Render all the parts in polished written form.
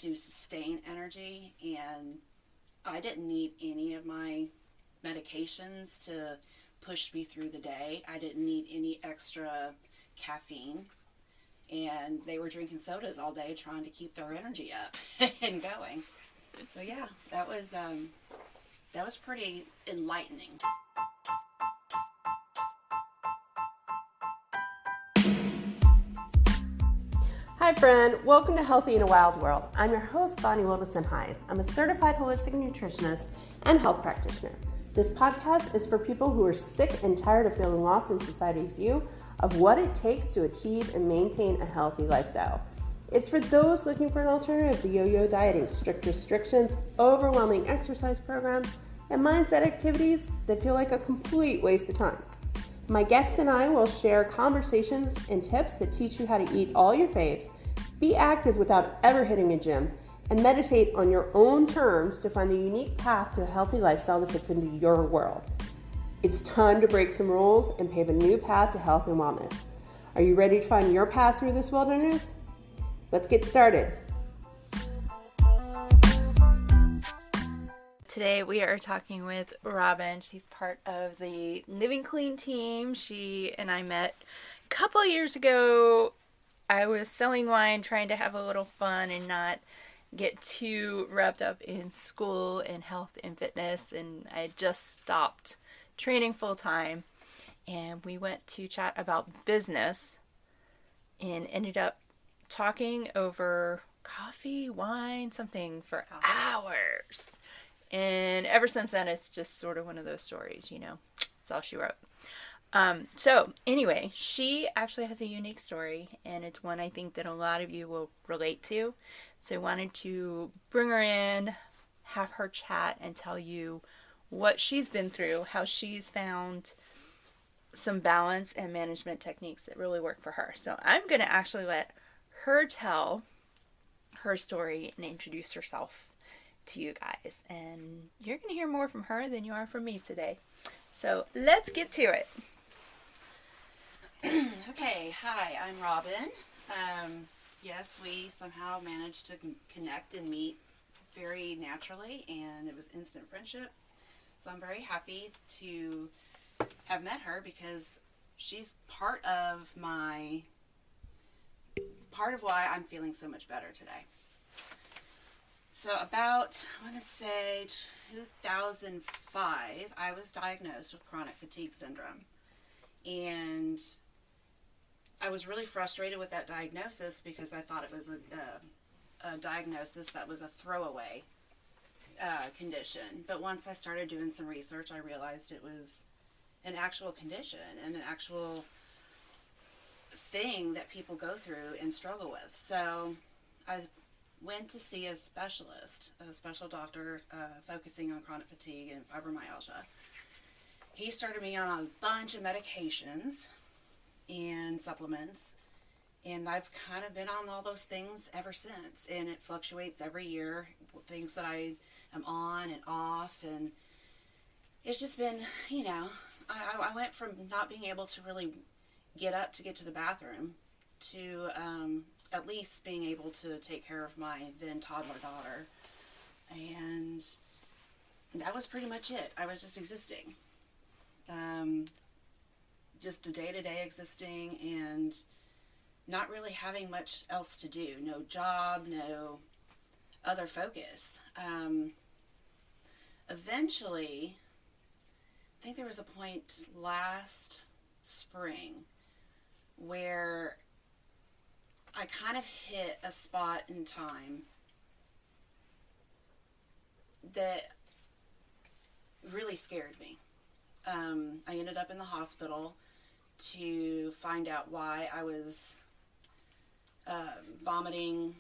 to sustain energy, and I didn't need any of my medications to push me through the day. I didn't need any extra caffeine, and they were drinking sodas all day trying to keep their energy up and going. So yeah, that was pretty enlightening. Hi friend, welcome to Healthy in a Wild World. I'm your host, Bonnie Wilderson-Heiss. I'm a certified holistic nutritionist and health practitioner. This podcast is for people who are sick and tired of feeling lost in society's view of what it takes to achieve and maintain a healthy lifestyle. It's for those looking for an alternative to yo-yo dieting, strict restrictions, overwhelming exercise programs, and mindset activities that feel like a complete waste of time. My guests and I will share conversations and tips that teach you how to eat all your faves, be active without ever hitting a gym, and meditate on your own terms to find the unique path to a healthy lifestyle that fits into your world. It's time to break some rules and pave a new path to health and wellness. Are you ready to find your path through this wilderness? Let's get started. Today we are talking with Robin. She's part of the Living Clean team. She and I met a couple years ago. I was selling wine, trying to have a little fun and not get too wrapped up in school and health and fitness, and I had just stopped training full time, and we went to chat about business and ended up talking over coffee, wine, something for hours. And ever since then, it's just sort of one of those stories, you know. That's all she wrote. So anyway, she actually has a unique story, and it's one I think that a lot of you will relate to. So I wanted to bring her in, have her chat, and tell you what she's been through, how she's found some balance and management techniques that really work for her. So I'm going to actually let her tell her story and introduce herself to you guys, and you're going to hear more from her than you are from me today. So let's get to it. Okay, hi, I'm Robin. Yes, we somehow managed to connect and meet very naturally, and it was instant friendship. So I'm very happy to have met her because she's part of why I'm feeling so much better today. So about, I want to say 2005, I was diagnosed with chronic fatigue syndrome. And I was really frustrated with that diagnosis because I thought it was a diagnosis that was a throwaway condition. But once I started doing some research, I realized it was an actual condition and an actual thing that people go through and struggle with. So I went to see a specialist, a special doctor focusing on chronic fatigue and fibromyalgia. He started me on a bunch of medications and supplements, and I've kind of been on all those things ever since, and it fluctuates every year, things that I am on and off, and it's just been, you know, I went from not being able to really get up to get to the bathroom to at least being able to take care of my then toddler daughter. And that was pretty much it. I was just existing. Just a day-to-day existing and not really having much else to do. No job, no other focus. Eventually, I think there was a point last spring where I kind of hit a spot in time that really scared me. I ended up in the hospital to find out why I was vomiting,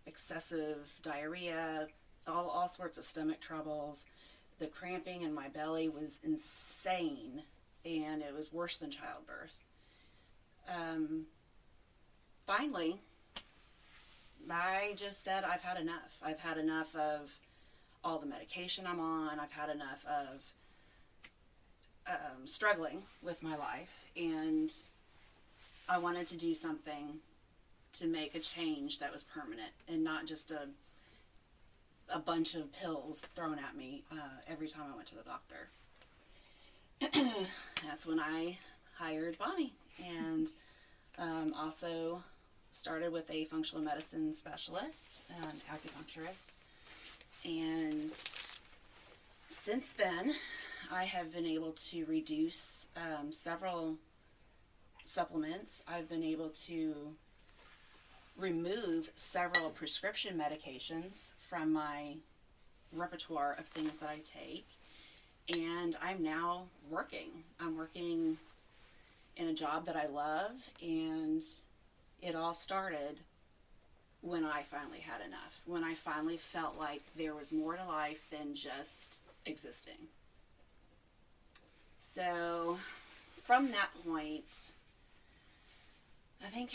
excessive diarrhea, all sorts of stomach troubles. The cramping in my belly was insane, and it was worse than childbirth. Finally, I just said, I've had enough. I've had enough of all the medication I'm on. I've had enough of struggling with my life, and I wanted to do something to make a change that was permanent and not just a bunch of pills thrown at me every time I went to the doctor. That's when I hired Bonnie, and also started with a functional medicine specialist, acupuncturist, and since then I have been able to reduce several supplements. I've been able to remove several prescription medications from my repertoire of things that I take, and I'm now working. I'm working in a job that I love, and it all started when I finally had enough, when I finally felt like there was more to life than just existing. So from that point, I think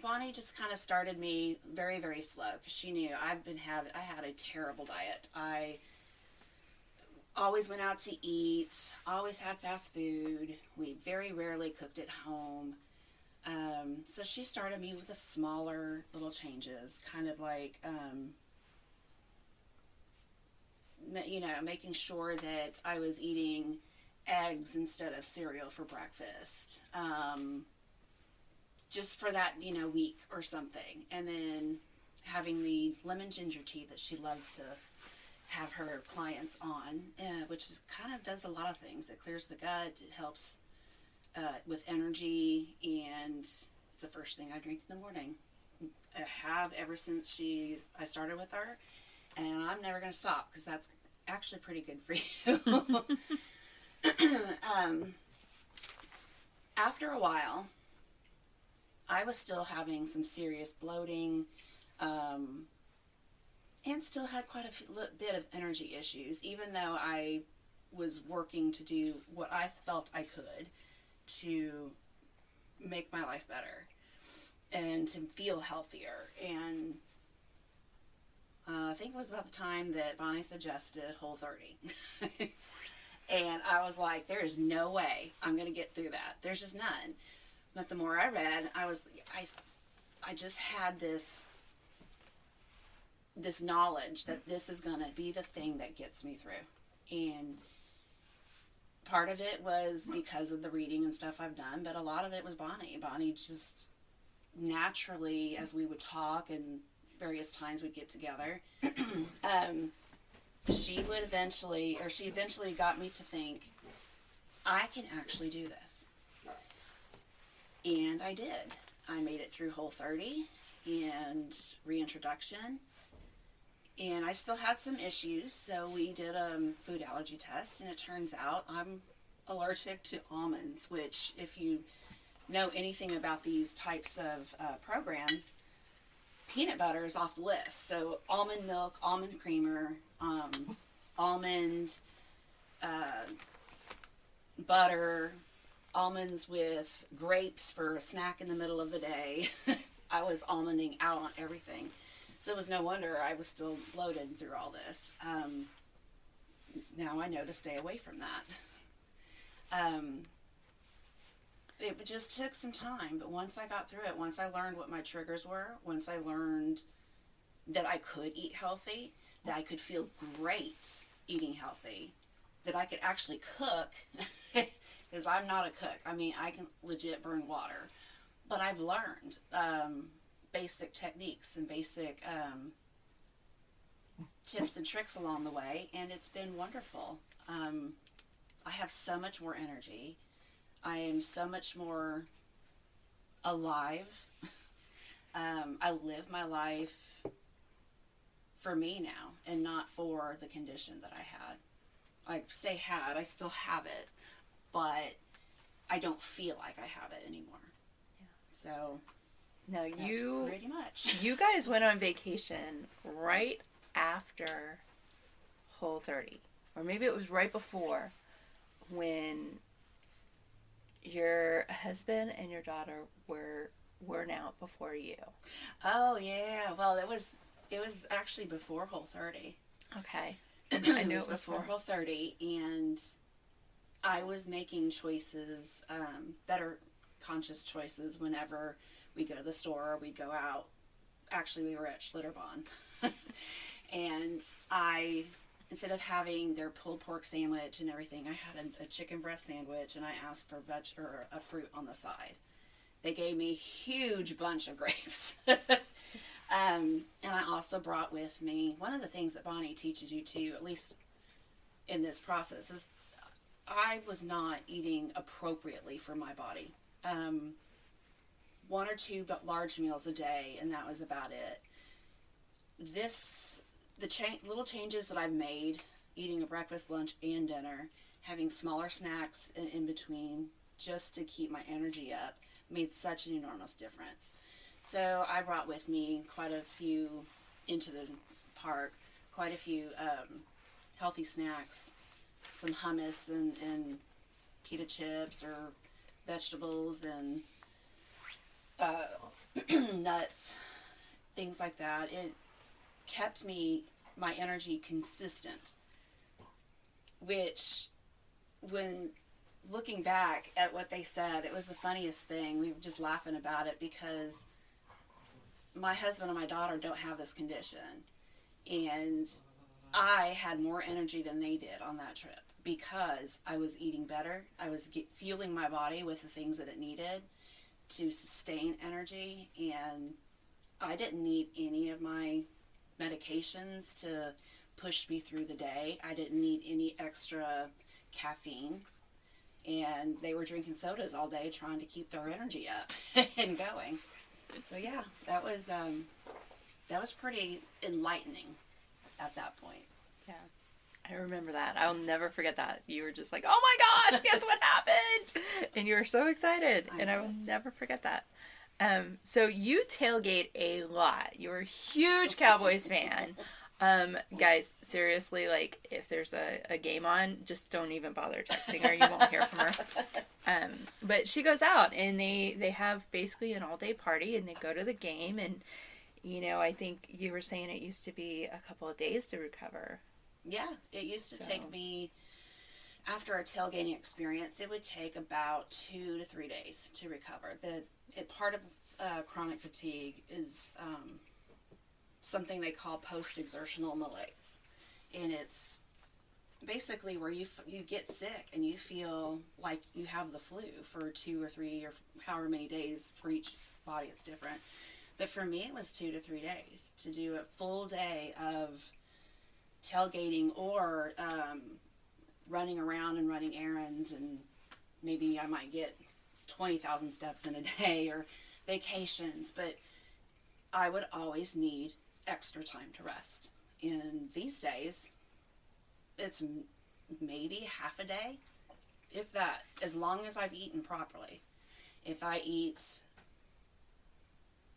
Bonnie just kind of started me very, very slow, because she knew I had a terrible diet. I always went out to eat, always had fast food. We very rarely cooked at home. So she started me with the smaller little changes, kind of like, making sure that I was eating eggs instead of cereal for breakfast. Just for that, week or something. And then having the lemon ginger tea that she loves to have her clients on, which kind of does a lot of things. It clears the gut, it helps with energy, and it's the first thing I drink in the morning. I have ever since I started with her, and I'm never going to stop, because that's actually pretty good for you. After a while, I was still having some serious bloating, and still had quite a bit of energy issues, even though I was working to do what I felt I could to make my life better and to feel healthier. And I think it was about the time that Bonnie suggested Whole30. And I was like, there is no way I'm going to get through that. There's just none. But the more I read, I just had this knowledge that this is going to be the thing that gets me through. And part of it was because of the reading and stuff I've done, but a lot of it was Bonnie. Bonnie just naturally, as we would talk and various times we'd get together, she eventually got me to think, I can actually do this. And I did. I made it through Whole30 and reintroduction. And I still had some issues, so we did a food allergy test, and it turns out I'm allergic to almonds, which, if you know anything about these types of programs, peanut butter is off the list. So almond milk, almond creamer, almond butter, almonds with grapes for a snack in the middle of the day. I was almonding out on everything. So it was no wonder I was still bloated through all this. Now I know to stay away from that. It just took some time, but once I got through it, once I learned what my triggers were, once I learned that I could eat healthy, that I could feel great eating healthy, that I could actually cook, because I'm not a cook. I mean, I can legit burn water. But I've learned basic techniques and basic tips and tricks along the way, and it's been wonderful. I have so much more energy. I am so much more alive. I live my life for me now and not for the condition that I had. I say had, I still have it, but I don't feel like I have it anymore. Yeah. So now that's pretty much. You guys went on vacation right after Whole30, or maybe it was right before, when your husband and your daughter were out before you. Oh yeah, well it was actually before Whole30. Okay. I knew it was before Whole30, and I was making choices, better conscious choices whenever We'd go to the store, we'd go out. Actually, we were at Schlitterbahn. And instead of having their pulled pork sandwich and everything, I had a chicken breast sandwich, and I asked for or a fruit on the side. They gave me a huge bunch of grapes. And I also brought with me, one of the things that Bonnie teaches you too, at least in this process, is I was not eating appropriately for my body. 1 or 2 large meals a day, and that was about it. Little changes that I've made, eating a breakfast, lunch, and dinner, having smaller snacks in between just to keep my energy up, made such an enormous difference. So I brought with me quite a few into the park, quite a few healthy snacks, some hummus and pita chips or vegetables and nuts, things like that. It kept my energy consistent, which, when looking back at what they said, it was the funniest thing. We were just laughing about it because my husband and my daughter don't have this condition, and I had more energy than they did on that trip because I was eating better. I was fueling my body with the things that it needed to sustain energy, and I didn't need any of my medications to push me through the day. I didn't need any extra caffeine, and they were drinking sodas all day trying to keep their energy up and going. So yeah, that was pretty enlightening at that point. Yeah, I remember that. I'll never forget that. You were just like, "Oh my gosh, guess what happened?" And you were so excited, and I will never forget that. So you tailgate a lot. You're a huge Cowboys fan. Guys, seriously, like, if there's a game on, just don't even bother texting her. You won't hear from her. But she goes out, and they have basically an all-day party, and they go to the game, and, you know, I think you were saying it used to be a couple of days to recover. Yeah, it used to take me, after a tailgating experience, it would take about 2 to 3 days to recover. Part of chronic fatigue is something they call post-exertional malaise, and it's basically where you get sick and you feel like you have the flu for 2 or 3 or however many days. For each body it's different, but for me it was 2 to 3 days to do a full day of tailgating or running around and running errands, and maybe I might get 20,000 steps in a day, or vacations, but I would always need extra time to rest. And these days, it's maybe half a day, if that, as long as I've eaten properly. If I eat,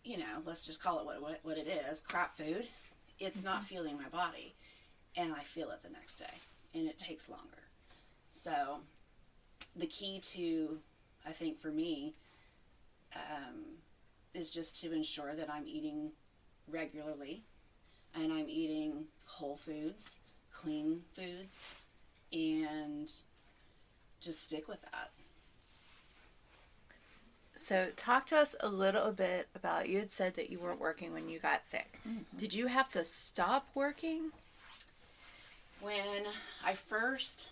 you know, let's just call it what it is, crap food, it's not fueling my body, and I feel it the next day, and it takes longer. So the key to, I think for me, is just to ensure that I'm eating regularly, and I'm eating whole foods, clean foods, and just stick with that. So talk to us a little bit about, you had said that you weren't working when you got sick. Mm-hmm. Did you have to stop working? When I first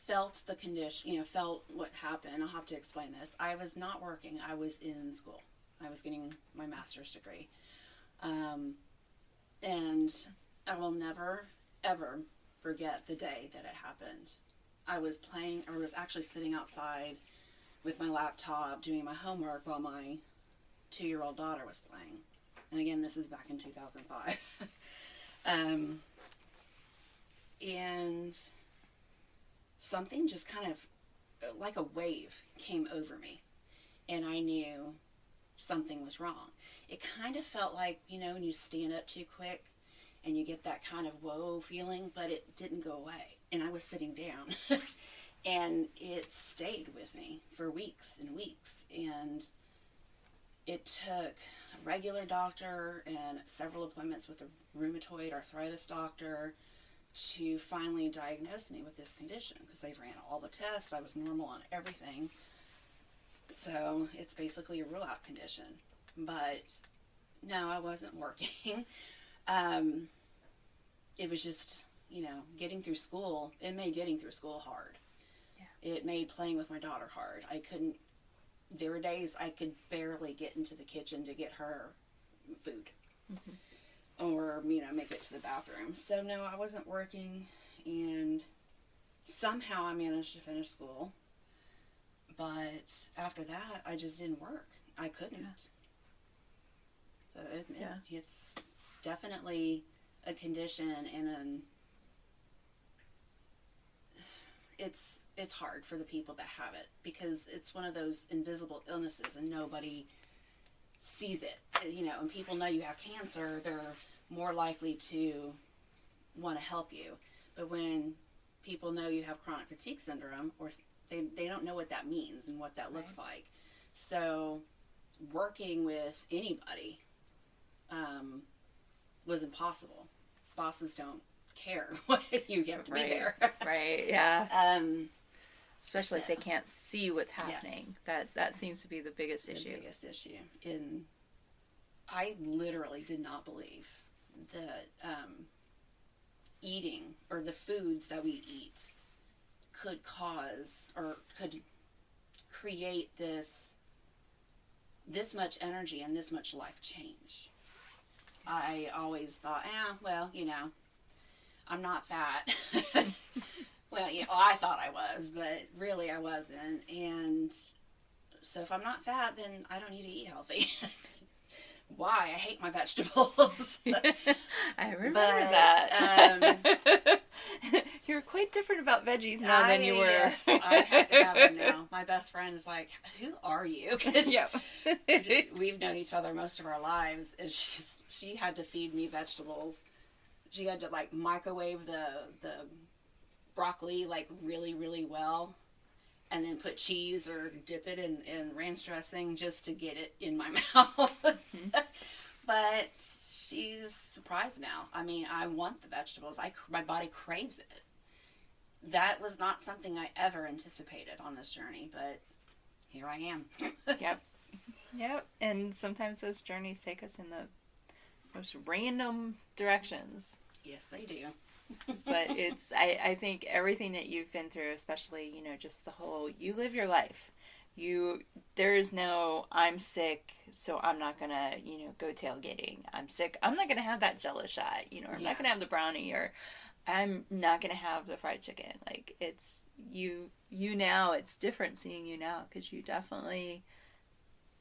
felt the condition, felt what happened, I'll have to explain this. I was not working. I was in school. I was getting my master's degree. And I will never, ever forget the day that it happened. I was actually sitting outside with my laptop doing my homework while my 2-year-old daughter was playing. And again, this is back in 2005. And something just kind of like a wave came over me, and I knew something was wrong. It kind of felt like, when you stand up too quick and you get that kind of whoa feeling, but it didn't go away, and I was sitting down. And it stayed with me for weeks and weeks, and it took a regular doctor and several appointments with a rheumatoid arthritis doctor to finally diagnose me with this condition, because they ran all the tests. I was normal on everything. So it's basically a rule-out condition. But no, I wasn't working. It was just, getting through school. It made getting through school hard. Yeah. It made playing with my daughter hard. There were days I could barely get into the kitchen to get her food. Or, make it to the bathroom. So no, I wasn't working, and somehow I managed to finish school. But after that, I just didn't work. I couldn't. Yeah. So it's definitely a condition, and it's hard for the people that have it, because it's one of those invisible illnesses and nobody sees it. And people know you have cancer, they're more likely to want to help you. But when people know you have chronic fatigue syndrome, or they don't know what that means and what that looks like. So working with anybody was impossible. Bosses don't care what you have to be there. Right, yeah. Especially if they can't see what's happening. Yes. That seems to be the biggest issue. The biggest issue. I literally did not believe that eating, or the foods that we eat, could cause or could create this much energy and this much life change. I always thought, well, I'm not fat. Well, I thought I was, but really I wasn't. And so if I'm not fat, then I don't need to eat healthy. Why? I hate my vegetables. I remember that. You're quite different about veggies now than you were. Yes, I have to have them now. My best friend is like, "Who are you?" Because we've known each other most of our lives, and she had to feed me vegetables. She had to microwave the broccoli really, really well, and then put cheese or dip it in ranch dressing just to get it in my mouth. But she's surprised now. I mean, I want the vegetables. My body craves it. That was not something I ever anticipated on this journey, but here I am. Yep. And sometimes those journeys take us in the most random directions. Yes, they do. But I think everything that you've been through, especially, just the whole, you live your life. There is no, I'm sick, so I'm not going to, go tailgating. I'm sick, I'm not going to have that Jell-O shot, I'm not going to have the brownie, or I'm not going to have the fried chicken. It's, you now, it's different seeing you now, because you definitely,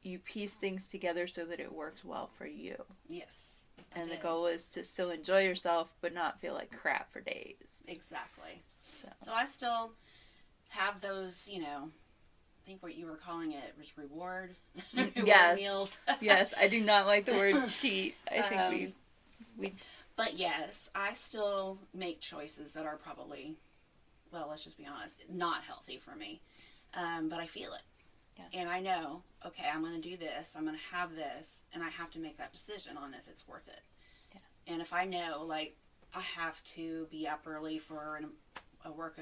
you piece things together so that it works well for you. Yes. And the goal is to still enjoy yourself, but not feel like crap for days. Exactly. So I still have those, I think what you were calling it was reward meals. Yes, I do not like the word cheat. I think we. But yes, I still make choices that are probably, well, let's just be honest, not healthy for me. But I feel it. Yeah. And I know, okay, I'm going to do this, I'm going to have this, and I have to make that decision on if it's worth it. Yeah. And if I know, I have to be up early for a work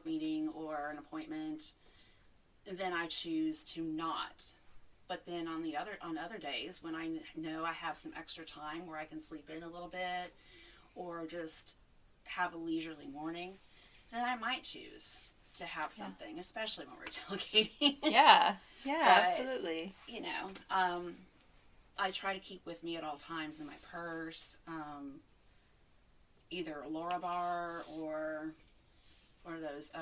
meeting or an appointment, then I choose to not. But then on other days, when I know I have some extra time where I can sleep in a little bit, or just have a leisurely morning, then I might choose to have something, especially when we're tailgating. Yeah, but, absolutely. I try to keep with me at all times in my purse, either a Laura bar or one of those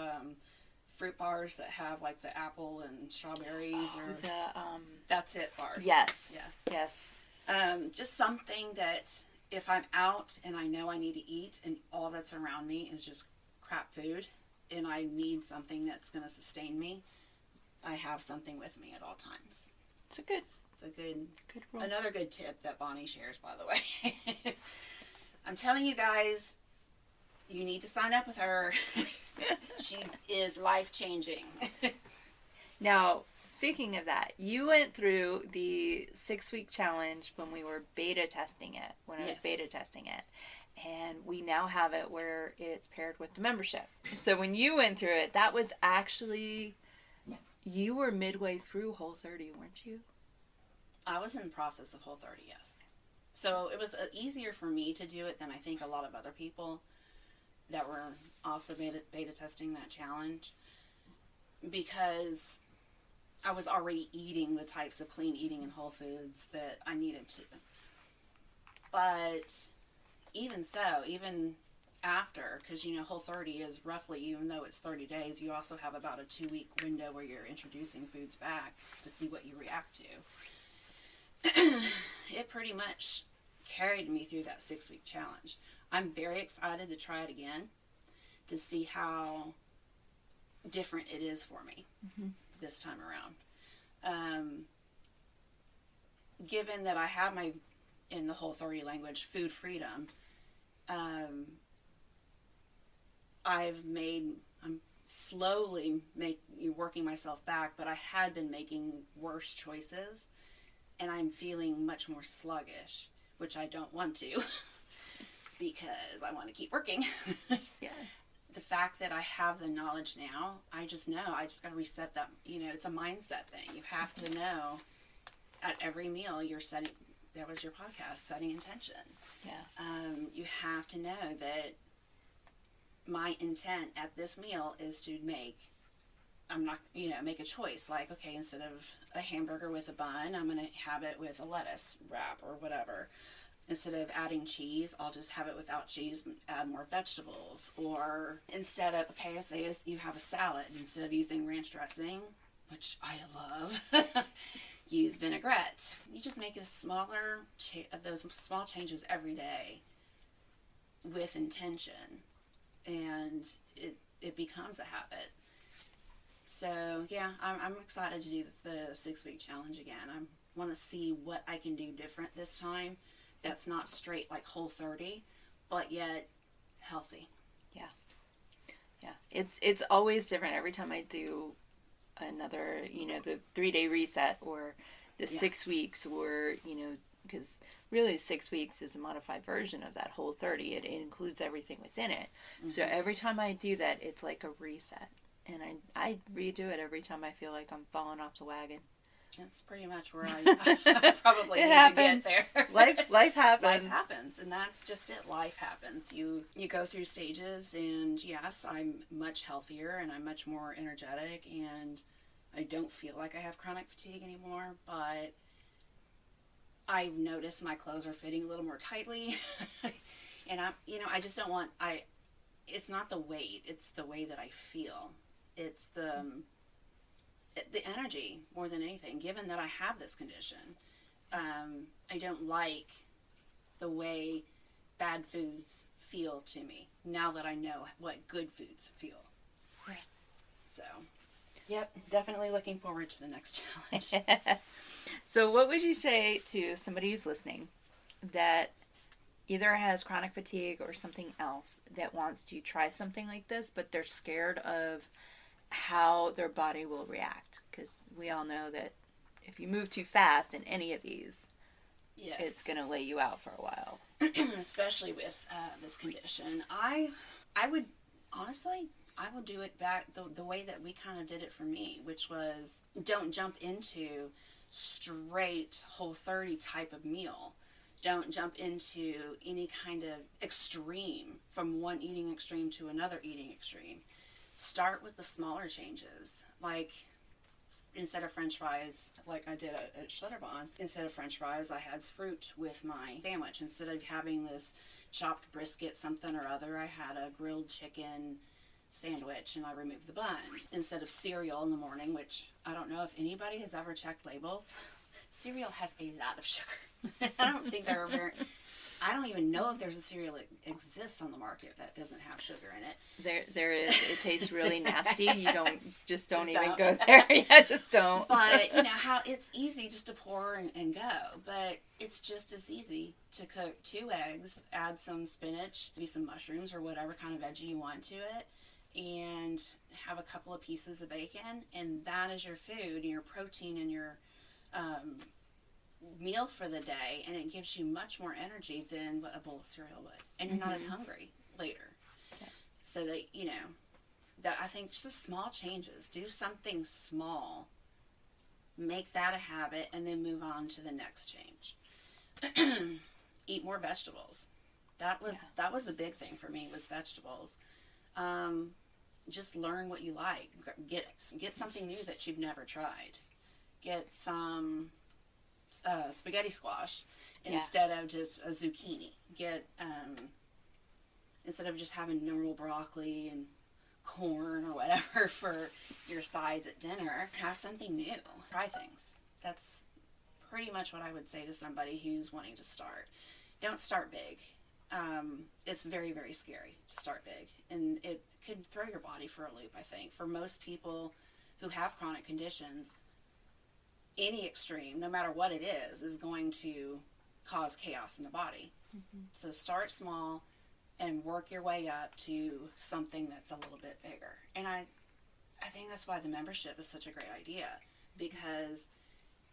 fruit bars that have the apple and strawberries, or the that's it bars. Yes. Just something that if I'm out and I know I need to eat and all that's around me is just crap food, and I need something that's going to sustain me, I have something with me at all times. It's a good rule. Another good tip that Bonnie shares, by the way. I'm telling you guys, you need to sign up with her. She is life-changing. Now, speaking of that, you went through the 6-week challenge when we were beta testing it, I was beta testing it. And we now have it where it's paired with the membership. So when you went through it, that was actually you were midway through Whole30, weren't you? I was in the process of Whole30, yes. So it was easier for me to do it than I think a lot of other people that were also beta testing that challenge, because I was already eating the types of clean eating and whole foods that I needed to. But even so, even after, because Whole30 is roughly, even though it's 30 days, you also have about a 2-week window where you're introducing foods back to see what you react to. It pretty much carried me through that 6-week challenge. I'm very excited to try it again to see how different it is for me this time around. Given that I have in the Whole30 language, food freedom, I'm slowly working myself back, but I had been making worse choices, and I'm feeling much more sluggish, which I don't want to because I want to keep working. Yeah. The fact that I have the knowledge now, I just know I just got to reset that. It's a mindset thing. You have to know at every meal you're setting. That was your podcast, setting intention. Yeah. You have to know that my intent at this meal is to make a choice. Like, okay, instead of a hamburger with a bun, I'm going to have it with a lettuce wrap or whatever. Instead of adding cheese, I'll just have it without cheese, add more vegetables. Or instead of, say you have a salad, instead of using ranch dressing, which I love, use vinaigrette. You just make those small changes every day with intention, and it becomes a habit. So yeah, I'm excited to do the 6-week challenge again. I want to see what I can do different this time. That's not straight like Whole30, but yet healthy. Yeah. Yeah. It's always different every time I do another, the 3-day reset or the 6 weeks, or, because really 6 weeks is a modified version of that Whole30. It includes everything within it. Mm-hmm. So every time I do that, it's like a reset. And I redo it every time I feel like I'm falling off the wagon. That's pretty much where I probably need happens. To get there. Life happens. Life happens, and that's just it. Life happens. You go through stages, and yes, I'm much healthier, and I'm much more energetic, and I don't feel like I have chronic fatigue anymore, but I've noticed my clothes are fitting a little more tightly, and I just don't want, it's not the weight, it's the way that I feel. It's the energy more than anything, given that I have this condition. I don't like the way bad foods feel to me now that I know what good foods feel. Right. So, yep, definitely looking forward to the next challenge. So what would you say to somebody who's listening that either has chronic fatigue or something else that wants to try something like this, but they're scared of how their body will react? Because we all know that if you move too fast in any of these, yes, it's going to lay you out for a while. Especially with this condition. I would, honestly, I would do it back the way that we kind of did it for me, which was don't jump into straight Whole30 type of meal. Don't jump into any kind of extreme, from one eating extreme to another eating extreme. Start with the smaller changes, like instead of French fries, like I did at Schlitterbahn, instead of French fries, I had fruit with my sandwich. Instead of having this chopped brisket something or other, I had a grilled chicken sandwich, and I removed the bun. Instead of cereal in the morning, which I don't know if anybody has ever checked labels, cereal has a lot of sugar. I don't even know if there's a cereal that exists on the market that doesn't have sugar in it. There is. It tastes really nasty. You don't even go there. Yeah, just don't. But how it's easy just to pour and go. But it's just as easy to cook 2 eggs, add some spinach, maybe some mushrooms or whatever kind of veggie you want to it, and have a couple of pieces of bacon, and that is your food, your protein, and your meal for the day, and it gives you much more energy than what a bowl of cereal would, and you're not as hungry later. Yeah. So that that I think just the small changes, do something small, make that a habit, and then move on to the next change. Eat more vegetables. That was the big thing for me, was vegetables. Just learn what you like. Get something new that you've never tried. Get some spaghetti squash instead of just a zucchini. Get instead of just having normal broccoli and corn or whatever for your sides at dinner, have something new. Try things. That's pretty much what I would say to somebody who's wanting to start. Don't start big. It's very, very scary to start big, and it could throw your body for a loop, I think. For most people who have chronic conditions, any extreme, no matter what it is going to cause chaos in the body. Mm-hmm. So start small and work your way up to something that's a little bit bigger. And I think that's why the membership is such a great idea, because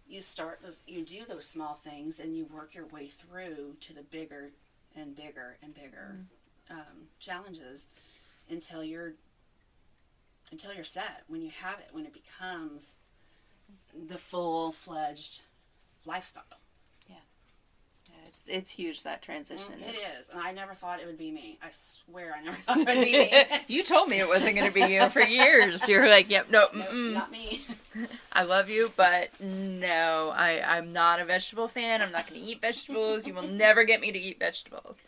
you do those small things and you work your way through to the bigger and bigger and bigger challenges until you're set. When you have it, when it becomes the full-fledged lifestyle. It's huge, that transition. It is, and I never thought it would be me. I swear I never thought it would be me. You told me it wasn't going to be you for years. You were like, yep, nope, not me. I love you, but no, I'm not a vegetable fan. I'm not going to eat vegetables. You will never get me to eat vegetables.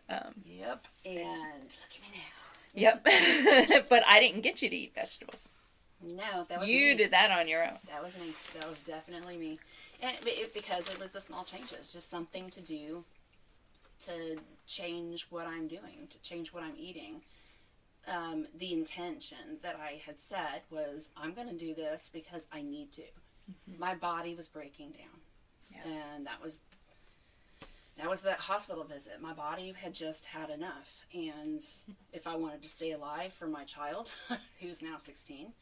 Yep, and look at me now. Yep, but I didn't get you to eat vegetables. No, that was you me. did that on your own. That was me. That was definitely me. And because it was the small changes, just something to do to change what I'm doing, to change what I'm eating. The intention that I had set was, I'm going to do this because I need to. Mm-hmm. My body was breaking down. Yeah. And that was that hospital visit. My body had just had enough. And if I wanted to stay alive for my child, who's now 16,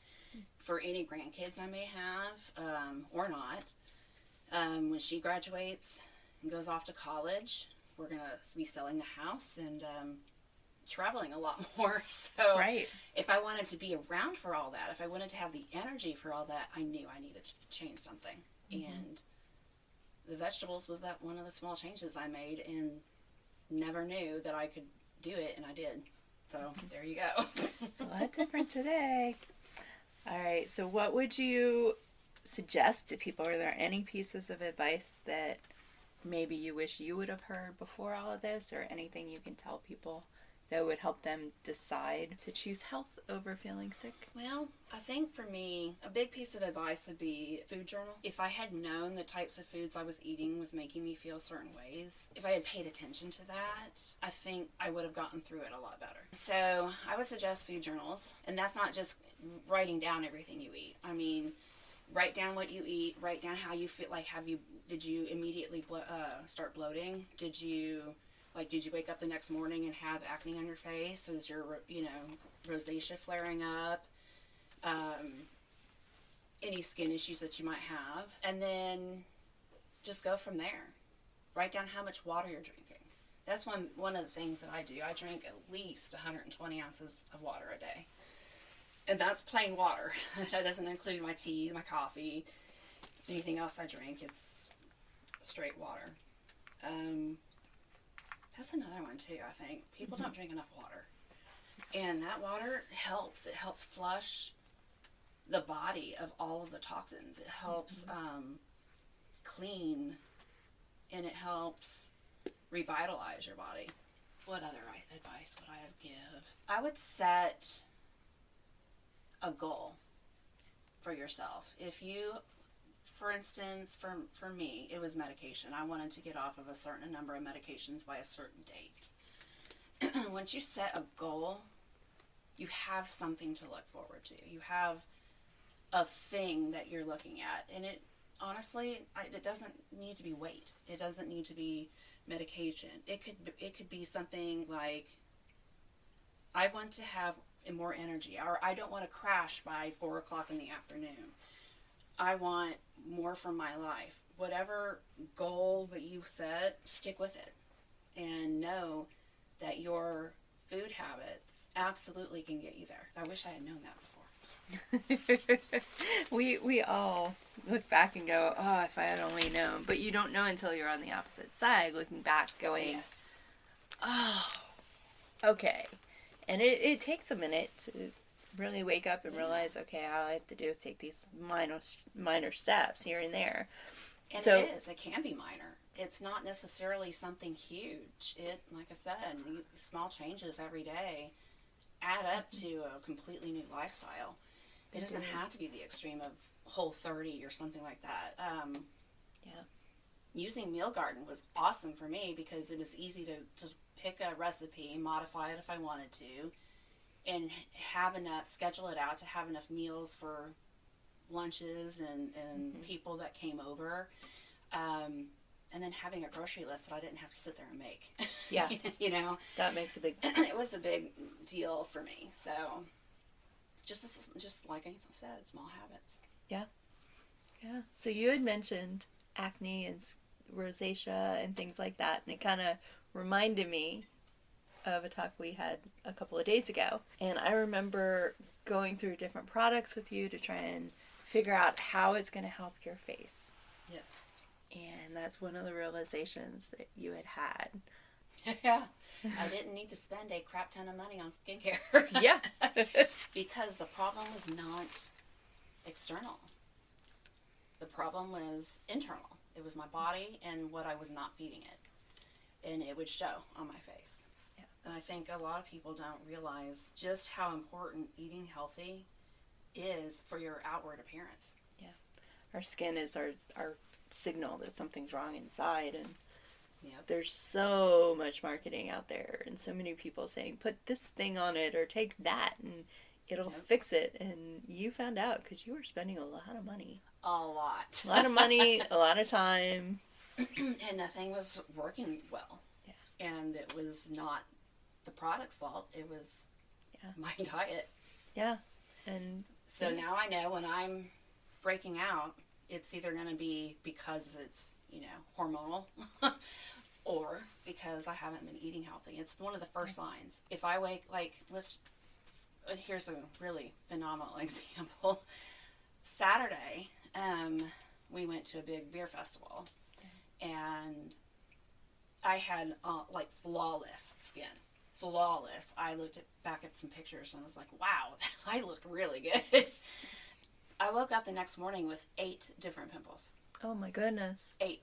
for any grandkids I may have, or not, when she graduates and goes off to college, we're going to be selling the house and traveling a lot more. So right. If I wanted to be around for all that, if I wanted to have the energy for all that, I knew I needed to change something. Mm-hmm. And the vegetables was that one of the small changes I made, and never knew that I could do it, and I did. So there you go. It's a lot different today. All right, so what would you suggest to people? Are there any pieces of advice that maybe you wish you would have heard before all of this, or anything you can tell people that would help them decide to choose health over feeling sick? Well, I think for me, a big piece of advice would be food journal. If I had known the types of foods I was eating was making me feel certain ways, if I had paid attention to that, I think I would have gotten through it a lot better. So I would suggest food journals, and that's not just writing down everything you eat. I mean, write down what you eat, write down how you feel. Like, did you immediately start bloating? Did you wake up the next morning and have acne on your face? Is your, rosacea flaring up? Any skin issues that you might have? And then just go from there. Write down how much water you're drinking. That's one of the things that I do. I drink at least 120 ounces of water a day. And that's plain water. That doesn't include my tea, my coffee, anything else I drink. It's straight water. That's another one too, I think. People don't drink enough water. And that water helps. It helps flush the body of all of the toxins. It helps clean, and it helps revitalize your body. What other advice would I give? I would set a goal for yourself. If you, for instance, for me, it was medication. I wanted to get off of a certain number of medications by a certain date. Once you set a goal, you have something to look forward to. You have a thing that you're looking at. And it, honestly, it doesn't need to be weight. It doesn't need to be medication. It could be something like, I want to have more energy, or I don't want to crash by 4 o'clock in the afternoon. I want more from my life. Whatever goal that you set, stick with it, and know that your food habits absolutely can get you there. I wish I had known that before. We all look back and go, oh, if I had only known. But you don't know until you're on the opposite side, looking back, going, Yes. oh, okay. And it takes a minute to really wake up and realize, okay, all I have to do is take these minor steps here and there. And so, it can be minor. It's not necessarily something huge. Like I said, small changes every day add up to a completely new lifestyle. It doesn't have to be the extreme of Whole30 or something like that. Using Meal Garden was awesome for me because it was easy to pick a recipe, modify it if I wanted to, and schedule it out to have enough meals for lunches and people that came over. And then having a grocery list that I didn't have to sit there and make. Yeah. You know? That makes a big It was a big deal for me. So, just like I said, small habits. Yeah. Yeah. So you had mentioned acne and rosacea and things like that, and it kind of reminded me of a talk we had a couple of days ago. And I remember going through different products with you to try and figure out how it's going to help your face. Yes. And that's one of the realizations that you had. Yeah. I didn't need to spend a crap ton of money on skincare. Yeah. Because the problem was not external. The problem was internal. It was my body and what I was not feeding it. And it would show on my face. Yeah. And I think a lot of people don't realize just how important eating healthy is for your outward appearance. Yeah. Our skin is our signal that something's wrong inside, and there's so much marketing out there and so many people saying put this thing on it or take that and it'll fix it, and you found out because you were spending a lot of money. A lot of money, a lot of time, and nothing was working well. And it was not the product's fault, it was my diet. And so now I know when I'm breaking out, it's either going to be because it's, hormonal or because I haven't been eating healthy. It's one of the first signs. If I wake, here's a really phenomenal example. Saturday, we went to a big beer festival, and I had, flawless skin. Flawless. I looked back at some pictures and I was like, wow, I looked really good. I woke up the next morning with 8 different pimples. Oh my goodness. 8.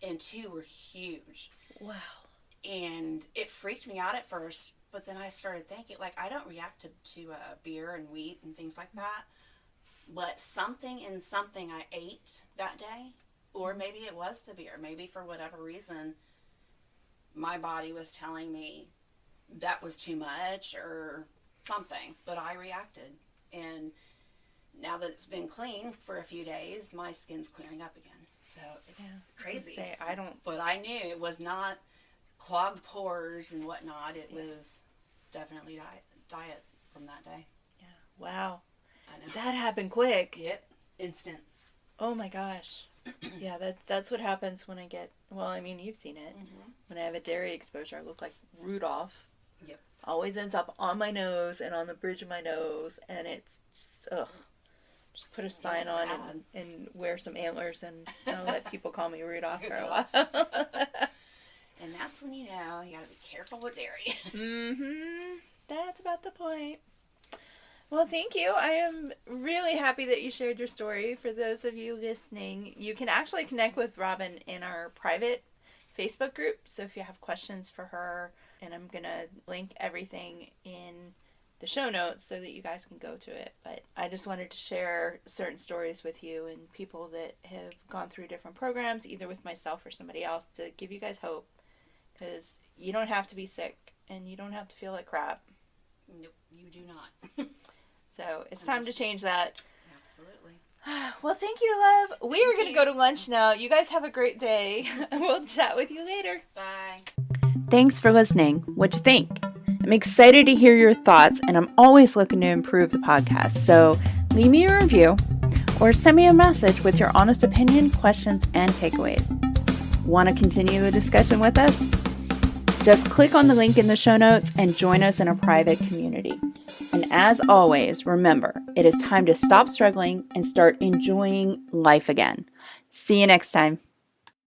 And 2 were huge. Wow. And it freaked me out at first, but then I started thinking, I don't react to beer and wheat and things like that. But something I ate that day, or maybe it was the beer, maybe for whatever reason, my body was telling me that was too much or something, but I reacted. And now that it's been clean for a few days, my skin's clearing up again. So it's crazy. But I knew it was not clogged pores and whatnot. It was definitely diet from that day. Yeah. Wow. I know. That happened quick. Yep. Instant. Oh my gosh. Yeah, that's what happens when I get, you've seen it. Mm-hmm. When I have a dairy exposure, I look like Rudolph. Yep. Always ends up on my nose and on the bridge of my nose, and it's just, ugh. Just put a sign on and wear some antlers, and I'll let people call me Rudolph for a while. And that's when you gotta be careful with dairy. Mm-hmm. That's about the point. Well, thank you. I am really happy that you shared your story. For those of you listening, you can actually connect with Robin in our private Facebook group. So if you have questions for her, and I'm going to link everything in the show notes so that you guys can go to it. But I just wanted to share certain stories with you and people that have gone through different programs, either with myself or somebody else, to give you guys hope. Because you don't have to be sick, and you don't have to feel like crap. Nope, you do not. So it's time to change that. Absolutely. Well, thank you, love. We are going to go to lunch now. You guys have a great day. We'll chat with you later. Bye. Thanks for listening. What'd you think? I'm excited to hear your thoughts, and I'm always looking to improve the podcast. So leave me a review or send me a message with your honest opinion, questions, and takeaways. Want to continue the discussion with us? Just click on the link in the show notes and join us in a private community. And as always, remember, it is time to stop struggling and start enjoying life again. See you next time.